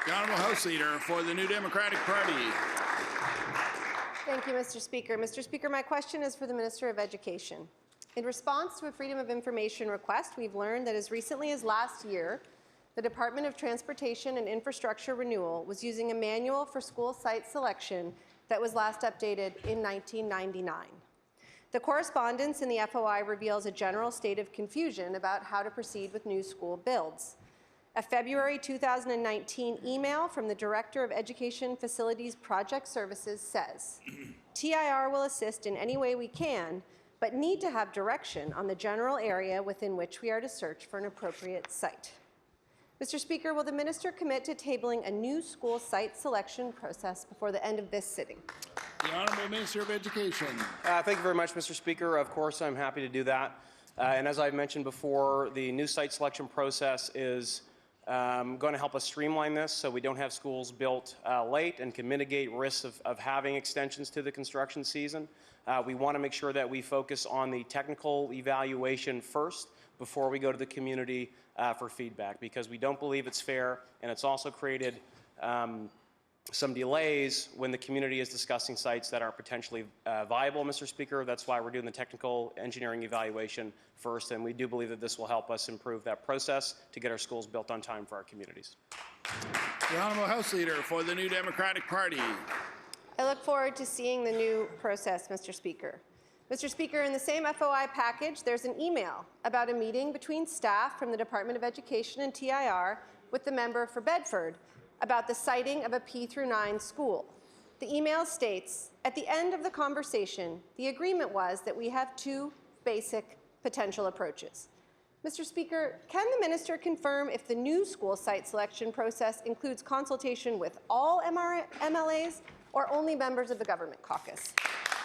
The Honourable House Leader for the New Democratic Party. Thank you, Mr. Speaker. Mr. Speaker, my question is for the Minister of Education. In response to a Freedom of Information request, we've learned that as recently as last year, the Department of Transportation and Infrastructure Renewal was using a manual for school site selection that was last updated in 1999. The correspondence in the FOI reveals a general state of confusion about how to proceed with new school builds. A February 2019 email from the Director of Education Facilities Project Services says, TIR will assist in any way we can, but need to have direction on the general area within which we are to search for an appropriate site. Mr. Speaker, will the minister commit to tabling a new school site selection process before the end of this sitting? The Honourable Minister of Education. Thank you very much, Mr. Speaker. Of course, I'm happy to do that. And as I've mentioned before, the new site selection process is going to help us streamline this so we don't have schools built late and can mitigate risks of having extensions to the construction season. We want to make sure that we focus on the technical evaluation first before we go to the community for feedback, because we don't believe it's fair, and it's also created some delays when the community is discussing sites that are potentially viable, Mr. Speaker. That's why we're doing the technical engineering evaluation first, and we do believe that this will help us improve that process to get our schools built on time for our communities. The Honourable House Leader for the New Democratic Party. I look forward to seeing the new process, Mr. Speaker. Mr. Speaker, in the same FOI package, there's an email about a meeting between staff from the Department of Education and TIR with the member for Bedford about the siting of a P-9 school. The email states, at the end of the conversation, the agreement was that we have two basic potential approaches. Mr. Speaker, can the minister confirm if the new school site selection process includes consultation with all MLAs or only members of the government caucus?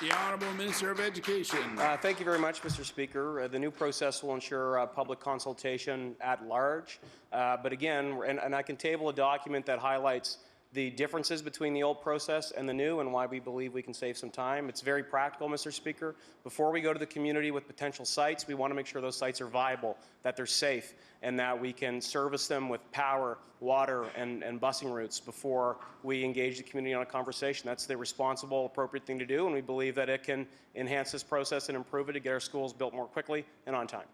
The Honourable Minister of Education. Thank you very much, Mr. Speaker. The new process will ensure public consultation at large. But again, and I can table a document that highlights the differences between the old process and the new and why we believe we can save some time. It's very practical, Mr. Speaker. Before we go to the community with potential sites, we want to make sure those sites are viable, that they're safe, and that we can service them with power, water, and busing routes before we engage the community on a conversation. That's the responsible, appropriate thing to do, and we believe that it can enhance this process and improve it to get our schools built more quickly and on time.